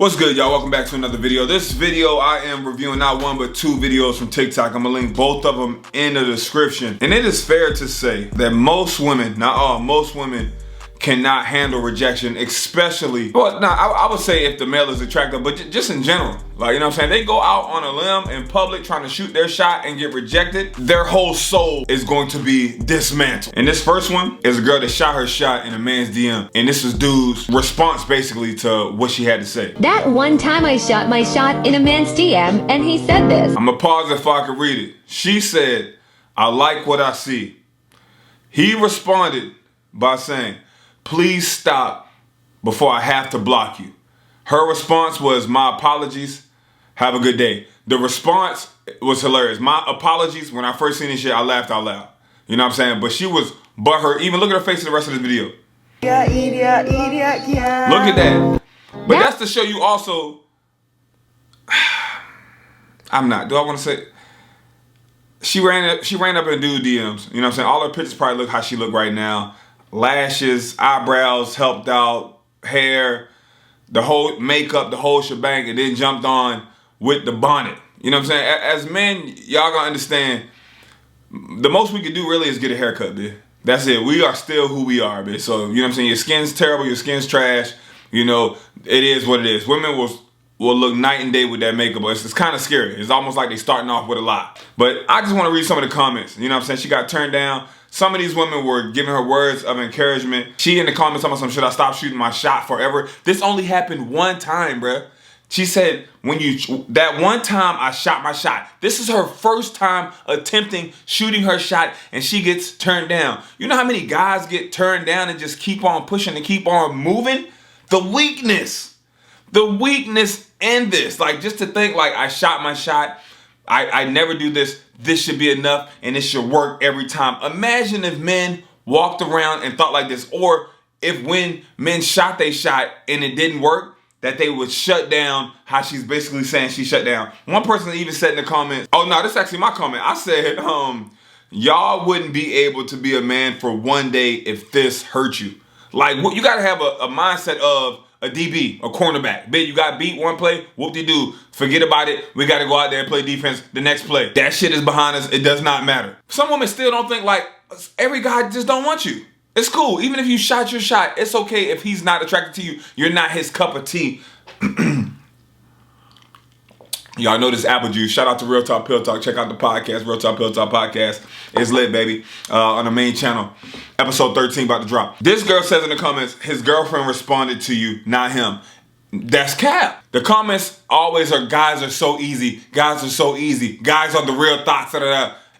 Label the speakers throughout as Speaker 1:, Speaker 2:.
Speaker 1: What's good, y'all? Welcome back to another video. This video, I am reviewing not one but two videos from TikTok. I'm gonna link both of them in the description. And it is fair to say that most women, not all, most women cannot handle rejection, especially, well, I would say if the male is attractive, but just in general. Like, you know what I'm saying? They go out on a limb in public trying to shoot their shot and get rejected. Their whole soul is going to be dismantled. And this first one is a girl that shot her shot in a man's DM. And this is dude's response basically to what she had to say.
Speaker 2: That one time I shot my shot in a man's DM and he said this.
Speaker 1: I'm gonna pause if I could read it. She said, "I like what I see." He responded by saying, "Please stop before I have to block you." Her response was, "My apologies, have a good day." The response was hilarious. "My apologies, when I first seen this shit, I laughed out loud." You know what I'm saying? But she was butthurt. Even look at her face in the rest of this video. Look at that. But that's to show you also, do I want to say, she ran up in dude DMs. You know what I'm saying? All her pictures probably look how she look right now. Lashes, eyebrows helped out, hair, the whole makeup, the whole shebang, and then jumped on with the bonnet. You know what I'm saying? As men, y'all gonna understand, the most we can do really is get a haircut, bitch. That's it. We are still who we are, bitch. So, you know what I'm saying? Your skin's terrible, your skin's trash. You know, it is what it is. Women will look night and day with that makeup, but it's kind of scary. It's almost like they starting off with a lie. But I just want to read some of the comments. You know what I'm saying? She got turned down. Some of these women were giving her words of encouragement. She in the comments talking about, "Should I stop shooting my shot forever?" This only happened one time, bruh. She said, that one time I shot my shot. This is her first time attempting shooting her shot and she gets turned down. You know how many guys get turned down and just keep on pushing and keep on moving? The weakness in this, like, just to think like, I shot my shot, I never do this, this should be enough and it should work every time. Imagine if men walked around and thought like this, or if when men shot they shot and it didn't work, that they would shut down how she's basically saying she shut down. One person even said in the comments, oh no, this is actually my comment. I said, y'all wouldn't be able to be a man for one day if this hurt you. Like, you gotta have a mindset of a DB, a cornerback. Bitch, you got beat one play, whoop-de-doo. Forget about it. We gotta go out there and play defense the next play. That shit is behind us. It does not matter. Some women still don't think like, every guy just don't want you. It's cool. Even if you shot your shot, it's okay if he's not attracted to you. You're not his cup of tea. Y'all know this apple juice. Shout out to Real Talk Pill Talk. Check out the podcast, Real Talk Pill Talk podcast. It's lit, baby. On the main channel. Episode 13 about to drop. This girl says in the comments, his girlfriend responded to you, not him. That's cap. The comments always are, guys are so easy. Guys are so easy. Guys are the real thoughts.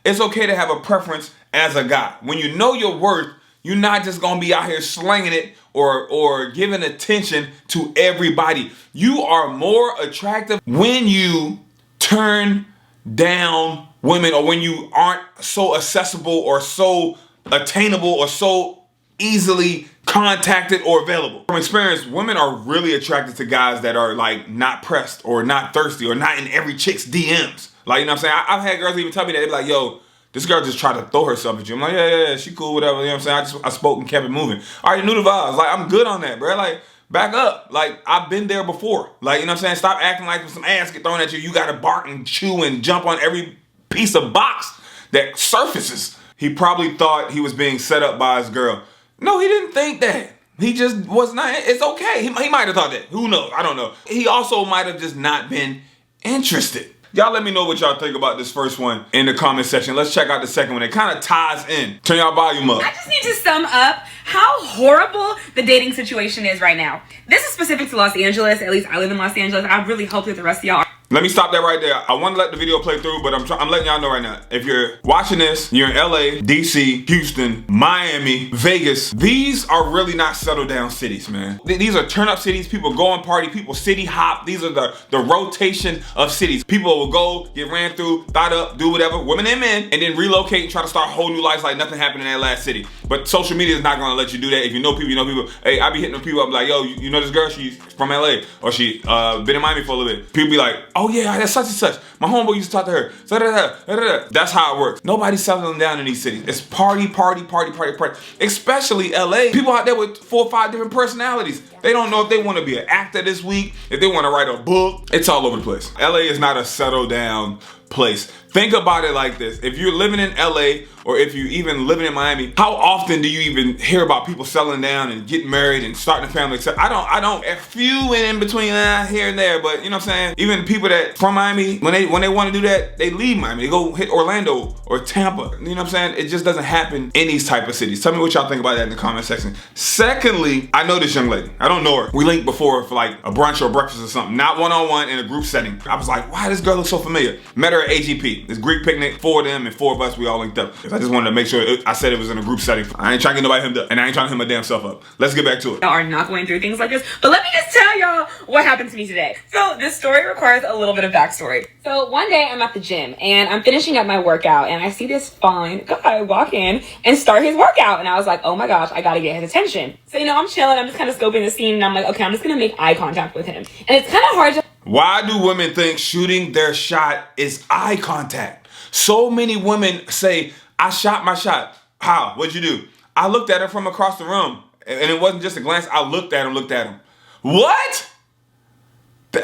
Speaker 1: It's okay to have a preference as a guy. When you know your worth, you're not just gonna be out here slinging it or giving attention to everybody. You are more attractive when you turn down women, or when you aren't so accessible or so attainable or so easily contacted or available. From experience, women are really attracted to guys that are like not pressed or not thirsty or not in every chick's DMs. Like, you know what I'm saying? I've had girls even tell me that. They're like, "Yo, this girl just tried to throw herself at you." I'm like, yeah, she cool, whatever. You know what I'm saying? I spoke and kept it moving. I already knew the vibes. Like, I'm good on that, bro. Like, back up. Like, I've been there before. Like, you know what I'm saying? Stop acting like when some ass get thrown at you, you gotta bark and chew and jump on every piece of box that surfaces. He probably thought he was being set up by his girl. No, he didn't think that. He just was not. It's okay. He might have thought that. Who knows? I don't know. He also might have just not been interested. Y'all let me know what y'all think about this first one in the comment section. Let's check out the second one. It kind of ties in. Turn y'all volume up.
Speaker 3: I just need to sum up how horrible the dating situation is right now. This is specific to Los Angeles. At least I live in Los Angeles. I really hope that the rest of y'all are.
Speaker 1: Let me stop that right there. I want to let the video play through, but I'm letting y'all know right now. If you're watching this, you're in LA, DC, Houston, Miami, Vegas. These are really not settled down cities, man. These are turn up cities. People go and party. People city hop. These are the rotation of cities. People will go, get ran through, thought up, do whatever, women and men, and then relocate and try to start whole new lives like nothing happened in that last city. But social media is not gonna let you do that. If you know people, you know people. Hey, I be hitting people up like, yo, you know this girl? She's from LA, or she been in Miami for a little bit. People be like, oh yeah, that's such and such. My homeboy used to talk to her. That's how it works. Nobody's settling down in these cities. It's party. Especially LA. People out there with 4 or 5 different personalities. They don't know if they want to be an actor this week, if they want to write a book. It's all over the place. LA is not a settle down place. Think about it like this. If you're living in LA, or if you even living in Miami, how often do you even hear about people settling down and getting married and starting a family? I don't, a few in between here and there, but you know what I'm saying? Even people that from Miami, when they want to do that, they leave Miami. They go hit Orlando or Tampa. You know what I'm saying? It just doesn't happen in these type of cities. Tell me what y'all think about that in the comment section. Secondly, I know this young lady. I don't know her. We linked before for like a brunch or breakfast or something. Not one-on-one in a group setting. I was like, why this girl looks so familiar? Met her at AGP. This Greek picnic, 4 of them and 4 of us, we all linked up. I just wanted to make sure I said it was in a group setting. I ain't trying to get nobody hemmed up, and I ain't trying to hem my damn self up. Let's get back to it.
Speaker 3: Y'all are not going through things like this, but let me just tell y'all what happened to me today. So this story requires a little bit of backstory. So one day I'm at the gym and I'm finishing up my workout, and I see this fine guy walk in and start his workout, and I was like, oh my gosh, I gotta get his attention. So you know, I'm chilling, I'm just kind of scoping the scene, and I'm like, okay, I'm just gonna make eye contact with him. And it's kind of hard to...
Speaker 1: Why do women think shooting their shot is eye contact? So many women say, I shot my shot. How? What'd you do? I looked at her from across the room. And it wasn't just a glance. I looked at him. What?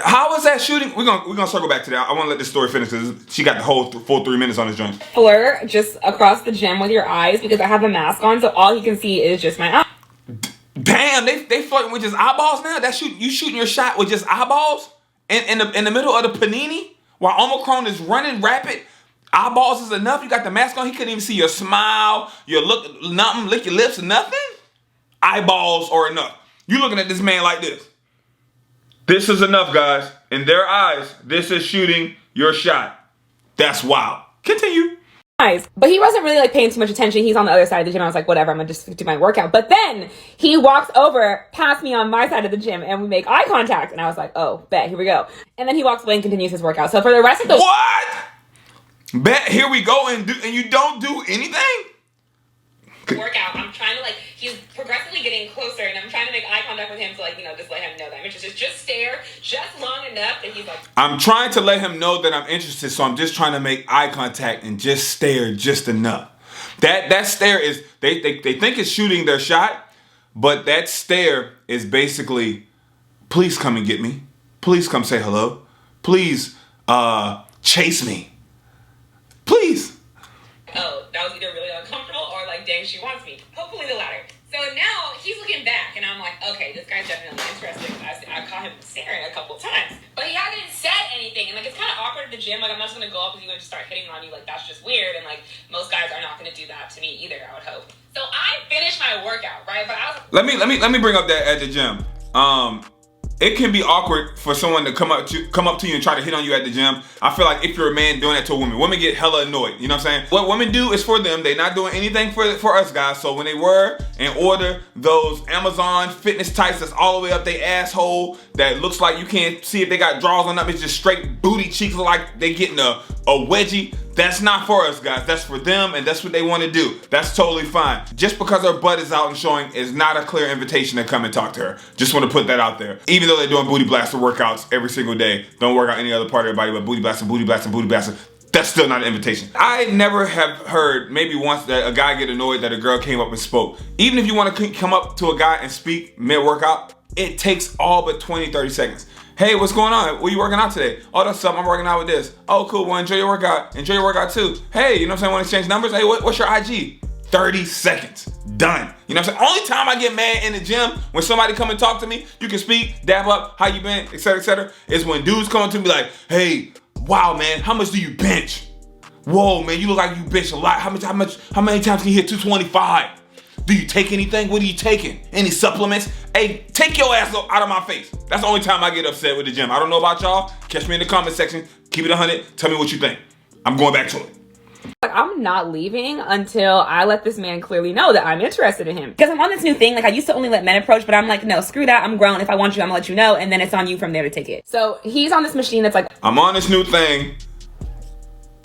Speaker 1: How was that shooting? We're gonna circle back to that. I want to let this story finish because she got the whole full 3 minutes on this joint.
Speaker 3: Flirt just across the gym with your eyes because I have a mask on, so all he can see is just my eyes.
Speaker 1: Damn, they flirting with just eyeballs now? You shooting your shot with just eyeballs? In the middle of the panini? While Omicron is running rapid? Eyeballs is enough? You got the mask on? He couldn't even see your smile, your look, nothing, lick your lips, nothing? Eyeballs are enough. You looking at this man like this. This is enough, guys. In their eyes, this is shooting your shot. That's wild. Continue.
Speaker 3: But he wasn't really like paying too much attention. He's on the other side of the gym. I was like, whatever, I'm gonna just do my workout. But then he walks over past me on my side of the gym and we make eye contact. And I was like, oh, bet, here we go. And then he walks away and continues his workout. So for the rest of the...
Speaker 1: What? Bet, here we go, and you don't do anything?
Speaker 3: Workout, I'm trying to like, he's progressively getting closer and I'm trying to make eye contact with him to like, you know, just let him know that I'm interested. Just stare just long enough and he's like... I'm
Speaker 1: trying to let him know that I'm interested, so I'm just trying to make eye contact and just stare just enough. That stare is, they think it's shooting their shot, but that stare is basically, please come and get me. Please come say hello. Please chase me. Please.
Speaker 3: Oh, that was either really uncomfortable or like, dang, she wants me. Hopefully the latter. So now he's looking back and I'm like, okay, this guy's definitely interested. I caught him staring a couple times. But he hasn't said anything. And like, it's kind of awkward at the gym. Like, I'm not just going to go up with you and just start hitting on you. Like, that's just weird. And like, most guys are not going to do that to me either, I would hope. So I finished my workout, right? But I was... Let
Speaker 1: me bring up that at the gym. It can be awkward for someone to come up to you and try to hit on you at the gym. I feel like if you're a man doing that to a woman, women get hella annoyed. You know what I'm saying? What women do is for them. They're not doing anything for us guys. So when they wear and order those Amazon fitness tights that's all the way up their asshole, that looks like you can't see if they got drawers on them, it's just straight booty cheeks, look like they getting a wedgie. That's not for us guys. That's for them, and that's what they want to do. That's totally fine. Just because her butt is out and showing is not a clear invitation to come and talk to her. Just want to put that out there. Even though they're doing booty blaster workouts every single day, don't work out any other part of their body but booty blaster, booty blaster, booty blaster. That's still not an invitation. I never have heard, maybe once, that a guy get annoyed that a girl came up and spoke. Even if you want to come up to a guy and speak mid-workout, it takes all but 20, 30 seconds. Hey, what's going on? What are you working out today? Oh, that's something. I'm working out with this. Oh, cool. Well, enjoy your workout. Enjoy your workout too. Hey, you know what I'm saying? Want to exchange numbers? Hey, what's your IG? 30 seconds. Done. You know what I'm saying? Only time I get mad in the gym when somebody come and talk to me, you can speak, dab up, how you been, etc., is when dudes come to me like, hey, wow, man, how much do you bench? Whoa, man, you look like you bench a lot. How many times can you hit 225? Do you take anything? What are you taking? Any supplements? Hey, take your ass out of my face. That's the only time I get upset with the gym. I don't know about y'all. Catch me in the comment section. Keep it 100. Tell me what you think. I'm going back to it.
Speaker 3: I'm not leaving until I let this man clearly know that I'm interested in him. Because I'm on this new thing. Like, I used to only let men approach, but I'm like, no, screw that. I'm grown. If I want you, I'm gonna let you know. And then it's on you from there to take it. So he's on this machine that's like,
Speaker 1: I'm on this new thing.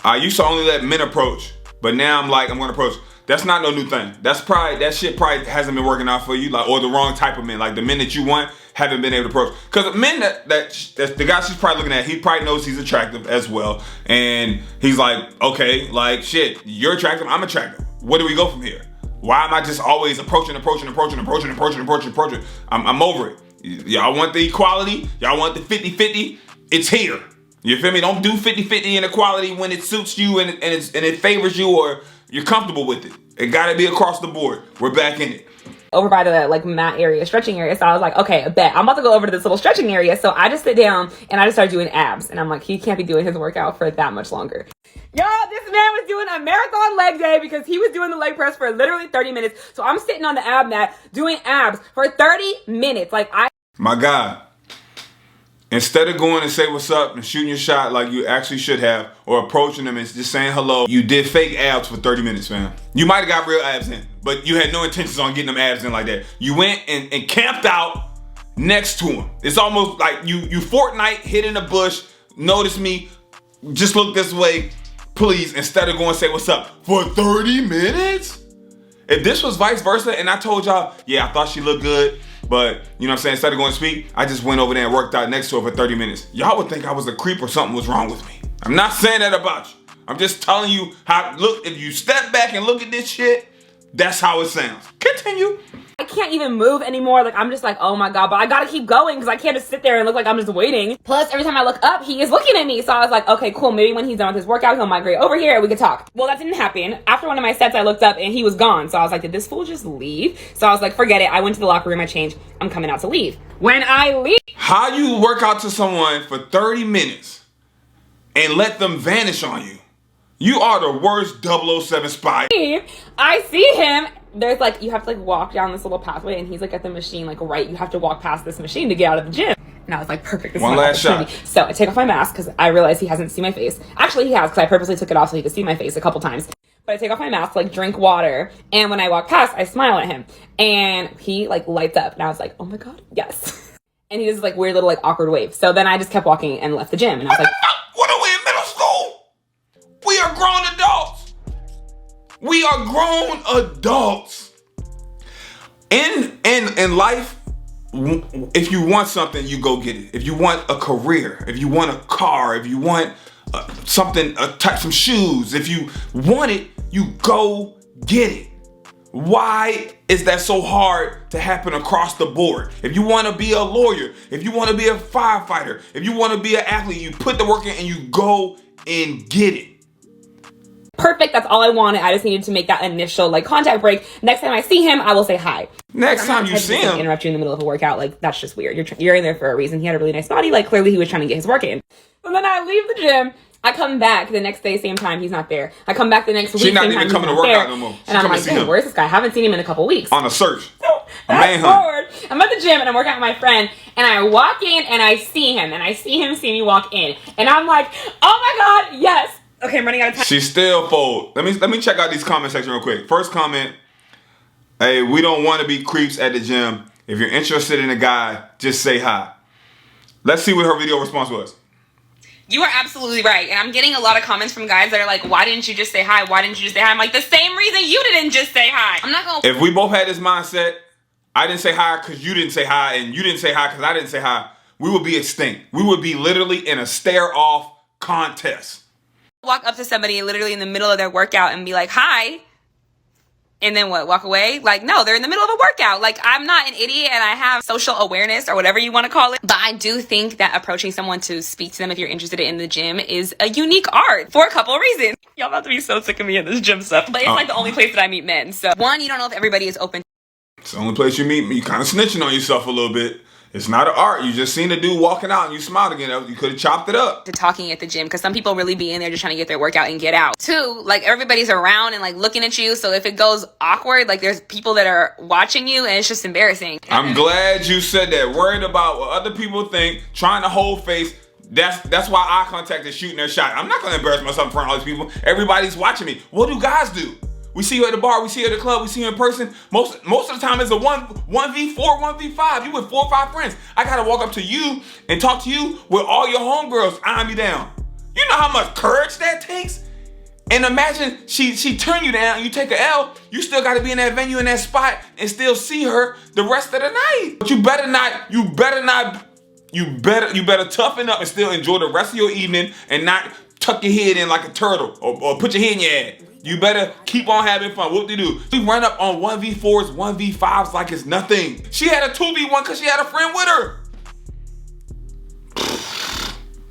Speaker 1: I used to only let men approach, but now I'm like, I'm gonna approach. That's not no new thing. That shit probably hasn't been working out for you, like, or the wrong type of men. Like the men that you want haven't been able to approach. Because men that the guy she's probably looking at, he probably knows he's attractive as well, and he's like, okay, like shit, you're attractive, I'm attractive. Where do we go from here? Why am I just always approaching? I'm over it. Y'all want the equality? Y'all want the 50-50? It's here. You feel me? Don't do 50-50 inequality when it suits you and it favors you or you're comfortable with it. It gotta be across the board. We're back in it.
Speaker 4: Over by the like mat area, stretching area. So I was like, okay, I bet I'm about to go over to this little stretching area. So I just sit down and I just start doing abs. And I'm like, he can't be doing his workout for that much longer. Y'all, this man was doing a marathon leg day because he was doing the leg press for literally 30 minutes. So I'm sitting on the ab mat doing abs for 30 minutes.
Speaker 1: My God. Instead of going and say what's up and shooting your shot like you actually should have, or approaching them and just saying hello, you did fake abs for 30 minutes, fam. You might have got real abs in, but you had no intentions on getting them abs in like that. You went and camped out next to him. It's almost like you Fortnite hid in a bush, notice me, just look this way, please, instead of going and say what's up for 30 minutes? If this was vice versa and I told y'all, yeah, I thought she looked good, but, you know what I'm saying, instead of going to speak, I just went over there and worked out next to her for 30 minutes. Y'all would think I was a creep or something was wrong with me. I'm not saying that about you. I'm just telling you how, look, if you step back and look at this shit, that's how it sounds. Continue.
Speaker 4: I can't even move anymore. Like, I'm just like, oh my God, but I gotta keep going because I can't just sit there and look like I'm just waiting. Plus, every time I look up, he is looking at me. So I was like, okay, cool. Maybe when he's done with his workout, he'll migrate over here and we can talk. Well, that didn't happen. After one of my sets, I looked up and he was gone. So I was like, did this fool just leave? So I was like, forget it. I went to the locker room, I changed. I'm coming out to leave. When I leave.
Speaker 1: How you work out to someone for 30 minutes and let them vanish on you? You are the worst 007 spy.
Speaker 4: I see him. There's like, you have to like walk down this little pathway and he's like at the machine, like right, you have to walk past this machine to get out of the gym. And I was like, perfect. This
Speaker 1: one
Speaker 4: is my
Speaker 1: last shot.
Speaker 4: opportunity. So I take off my mask because I realize he hasn't seen my face. Actually, he has because I purposely took it off so he could see my face a couple times. But I take off my mask, like drink water. And when I walk past, I smile at him. And he like lights up. And I was like, oh my God, yes. And he does this like weird little like awkward wave. So then I just kept walking and left the gym. And I was like,
Speaker 1: what are we in middle school? We are grown adults. We are grown adults. In life, if you want something, you go get it. If you want a career, if you want a car, if you want something, some shoes, if you want it, you go get it. Why is that so hard to happen across the board? If you want to be a lawyer, if you want to be a firefighter, if you want to be an athlete, you put the work in and you go and get it.
Speaker 4: Perfect, that's all I wanted. I just needed to make that initial like contact break. Next time I see him, I will say hi.
Speaker 1: Next time you see him,
Speaker 4: interrupt you in the middle of a workout, like that's just weird. You're in there for a reason. He had a really nice body, like clearly he was trying to get his work in. And then I leave the gym. I come back the next day, same time, he's not there. I come back the next week,
Speaker 1: she's not
Speaker 4: same
Speaker 1: even
Speaker 4: time,
Speaker 1: coming to work out no more.
Speaker 4: And I'm like, damn, where's this guy? I haven't seen him in a couple weeks.
Speaker 1: On a search.
Speaker 4: So fast forward, I'm at the gym and I'm working out with my friend, and I walk in and I see him, and I see him see me walk in, and I'm like, oh my God, yes. Okay, I'm running out of time.
Speaker 1: She's still full. Let me check out these comment section real quick. First comment, hey, we don't want to be creeps at the gym. If you're interested in a guy, just say hi. Let's see what her video response was.
Speaker 4: You are absolutely right. And I'm getting a lot of comments from guys that are like, why didn't you just say hi? Why didn't you just say hi? I'm like, the same reason you didn't just say hi. I'm not going to.
Speaker 1: If we both had this mindset, I didn't say hi because you didn't say hi, and you didn't say hi because I didn't say hi, we would be extinct. We would be literally in a stare-off contest.
Speaker 4: Walk up to somebody literally in the middle of their workout and be like, hi. And then what, walk away? Like, no, they're in the middle of a workout. Like, I'm not an idiot and I have social awareness or whatever you want to call it. But I do think that approaching someone to speak to them if you're interested in the gym is a unique art for a couple of reasons. Y'all about to be so sick of me in this gym stuff. But it's like the only place that I meet men. So one, you don't know if everybody is open.
Speaker 1: It's the only place you meet me. You kind of snitching on yourself a little bit. It's not an art. You just seen a dude walking out and you smiled again. You could have chopped it up.
Speaker 4: To talking at the gym, because some people really be in there just trying to get their workout and get out. Two, like everybody's around and like looking at you. So if it goes awkward, like there's people that are watching you and it's just embarrassing.
Speaker 1: I'm glad you said that. Worried about what other people think, trying to hold face. That's why eye contact is shooting their shot. I'm not going to embarrass myself in front of all these people. Everybody's watching me. What do guys do? We see you at the bar, we see you at the club, we see you in person. Most of the time it's a 1v4, 1v5. You with 4 or 5 friends. I gotta walk up to you and talk to you with all your homegirls eyeing me down. You know how much courage that takes? And imagine she turn you down, you take a L, you still gotta be in that venue, in that spot, and still see her the rest of the night. But you better toughen up and still enjoy the rest of your evening and not tuck your head in like a turtle or put your head in your head. You better keep on having fun. What they do? We run up on 1v4s, 1v5s like it's nothing. She had a 2v1 because she had a friend with her.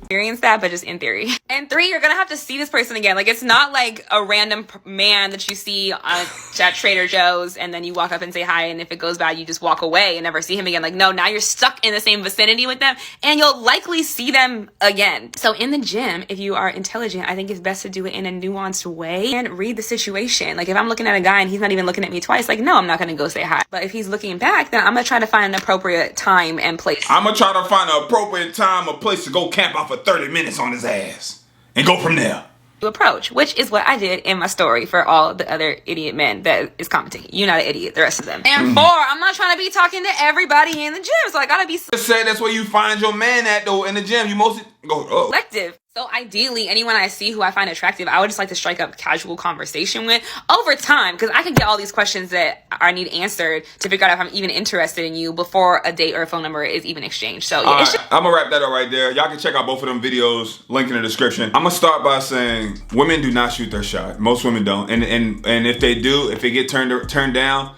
Speaker 4: Experience that, but just in theory. And 3, you're gonna have to see this person again. Like, it's not like a random man that you see at Trader Joe's and then you walk up and say hi, and if it goes bad, you just walk away and never see him again. Like, no, now you're stuck in the same vicinity with them and you'll likely see them again. So in the gym, if you are intelligent, I think it's best to do it in a nuanced way and read the situation. Like, if I'm looking at a guy and he's not even looking at me twice, like, no, I'm not gonna go say hi. But if he's looking back, then I'm gonna try to find an appropriate time and place.
Speaker 1: I'm gonna try to find an appropriate time or place to go camp out for 30 minutes on his ass and go from there.
Speaker 4: Approach, which is what I did in my story for all the other idiot men that is commenting. You're not an idiot, the rest of them. And 4, I'm not trying to be talking to everybody in the gym, so I gotta be
Speaker 1: say that's where you find your man at though, in the gym. You mostly go
Speaker 4: selective. So ideally, anyone I see who I find attractive, I would just like to strike up casual conversation with over time, because I can get all these questions that I need answered to figure out if I'm even interested in you before a date or a phone number is even exchanged. So yeah,
Speaker 1: I'm gonna wrap that up right there. Y'all can check out both of them videos, link in the description. I'm gonna start by saying women do not shoot their shot. Most women don't, and if they do, if they get turned down,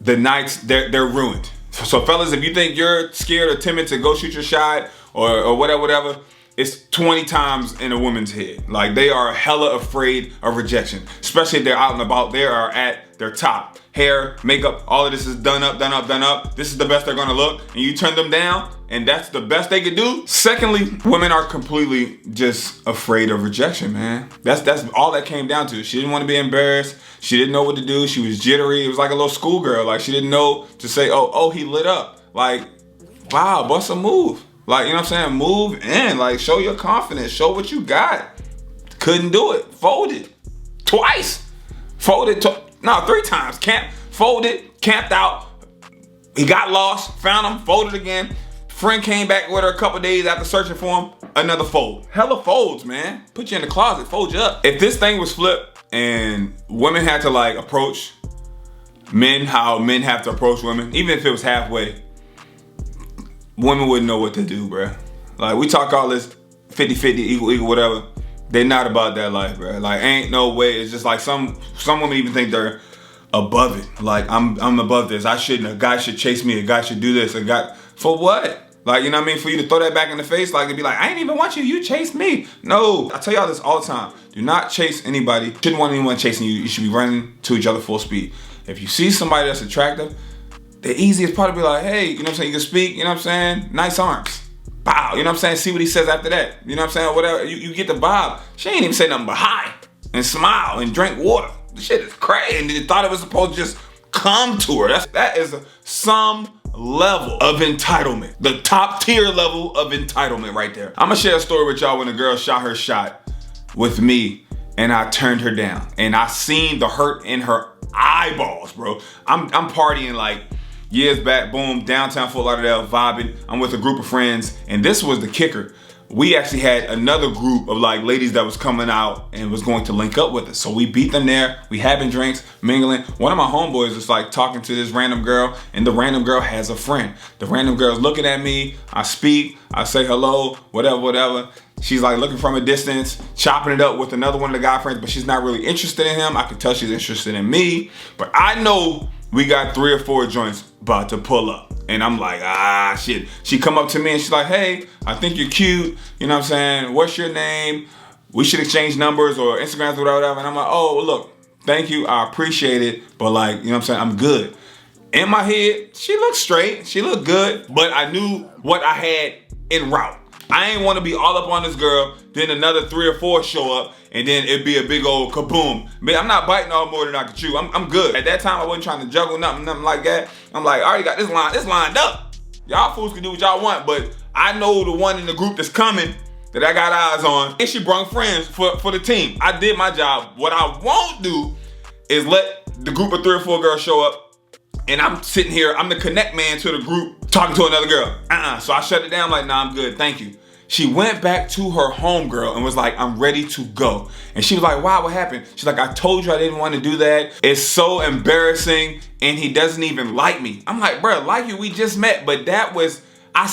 Speaker 1: the nights they're ruined. So fellas, if you think you're scared or timid to go shoot your shot or whatever, it's 20 times in a woman's head. Like, they are hella afraid of rejection, especially if they're out and about. They are at their top. Hair, makeup, all of this is done up. This is the best they're gonna look, and you turn them down, and that's the best they could do. Secondly, women are completely just afraid of rejection, man. That's all that came down to. She didn't want to be embarrassed. She didn't know what to do. She was jittery. It was like a little schoolgirl. Like, she didn't know to say, oh, he lit up. Like, wow, bust a move. Like, you know what I'm saying? Move in. Like, show your confidence. Show what you got. Couldn't do it. Folded. Twice. Folded. 3 times. Folded. Camped out. He got lost. Found him. Folded again. Friend came back with her a couple days after searching for him. Another fold. Hella folds, man. Put you in the closet. Fold you up. If this thing was flipped and women had to, like, approach men how men have to approach women, even if it was halfway, women wouldn't know what to do, bruh. Like, we talk all this 50-50, equal, whatever. They're not about that life, bruh. Like, ain't no way. It's just like some women even think they're above it. Like, I'm above this. A guy should chase me. A guy should do this. For what? Like, you know what I mean? For you to throw that back in the face, like, to be like, I ain't even want you. You chased me. No. I tell y'all this all the time. Do not chase anybody. You shouldn't want anyone chasing you. You should be running to each other full speed. If you see somebody that's attractive, the easiest part to be like, hey, you know what I'm saying? You can speak, you know what I'm saying? Nice arms. Bow, you know what I'm saying? See what he says after that. You know what I'm saying? Or whatever. You get the vibe. She ain't even say nothing but hi and smile and drink water. This shit is crazy. And they thought it was supposed to just come to her. That is some level of entitlement. The top tier level of entitlement right there. I'm gonna share a story with y'all when a girl shot her shot with me and I turned her down. And I seen the hurt in her eyeballs, bro. I'm partying like years back, boom, downtown Fort Lauderdale, vibing. I'm with a group of friends, and this was the kicker. We actually had another group of like ladies that was coming out and was going to link up with us. So we beat them there. We having drinks, mingling. One of my homeboys was like talking to this random girl, and the random girl has a friend. The random girl's looking at me. I speak, I say hello, whatever. She's like looking from a distance, chopping it up with another one of the guy friends, but she's not really interested in him. I can tell she's interested in me, but I know we got 3 or 4 joints about to pull up. And I'm like, shit. She come up to me and she's like, hey, I think you're cute. You know what I'm saying? What's your name? We should exchange numbers or Instagrams or whatever. And I'm like, oh, look, thank you. I appreciate it. But like, you know what I'm saying? I'm good. In my head, she looked straight. She looked good. But I knew what I had en route. I ain't want to be all up on this girl, then another 3 or 4 show up, and then it'd be a big old kaboom. Man, I'm not biting all more than I can chew. I'm good. At that time, I wasn't trying to juggle nothing like that. I'm like, I already got this lined up. Y'all fools can do what y'all want, but I know the one in the group that's coming that I got eyes on, and she brought friends for the team. I did my job. What I won't do is let the group of 3 or 4 girls show up, and I'm sitting here, I'm the connect man to the group talking to another girl. So I shut it down like, nah, I'm good, thank you. She went back to her homegirl and was like, I'm ready to go. And she was like, wow, what happened? She's like, I told you I didn't want to do that. It's so embarrassing and he doesn't even like me. I'm like, bro, like you, we just met. But that was, I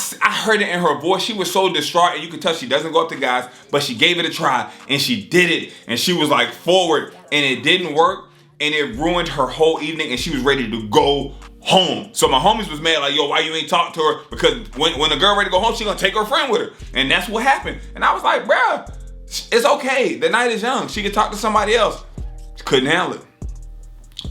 Speaker 1: heard it in her voice. She was so distraught and you could tell she doesn't go up to guys, but she gave it a try and she did it. And she was like forward and it didn't work and it ruined her whole evening and she was ready to go home. So my homies was mad like, yo, why you ain't talk to her? Because when the girl ready to go home, she gonna take her friend with her. And that's what happened. And I was like, bruh, it's okay. The night is young. She could talk to somebody else. Couldn't handle it.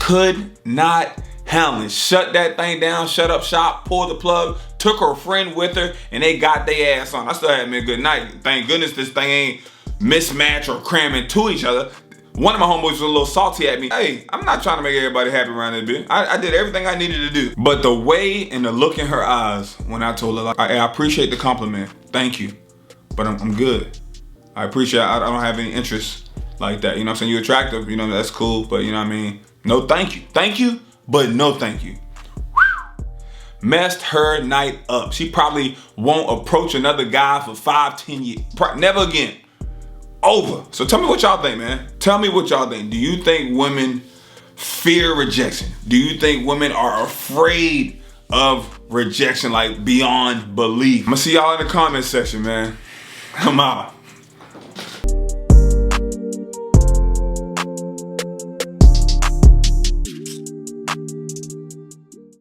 Speaker 1: Could not handle it. Shut that thing down, shut up shop, pulled the plug, took her friend with her, and they got their ass on. I still had me a good night. Thank goodness this thing ain't mismatch or cramming to each other. One of my homeboys was a little salty at me. Hey, I'm not trying to make everybody happy around this bitch. I did everything I needed to do. But the way and the look in her eyes when I told her, like, I appreciate the compliment. Thank you. But I'm good. I appreciate it. I don't have any interest like that. You know what I'm saying? You're attractive. You know, that's cool. But you know what I mean? No thank you. Thank you, but no thank you. Messed her night up. She probably won't approach another guy for 5-10 years. Never again. Over. So tell me what y'all think, man. Tell me what y'all think. Do you think women fear rejection? Do you think women are afraid of rejection, like beyond belief? I'm gonna see y'all in the comment section, man. I'm out.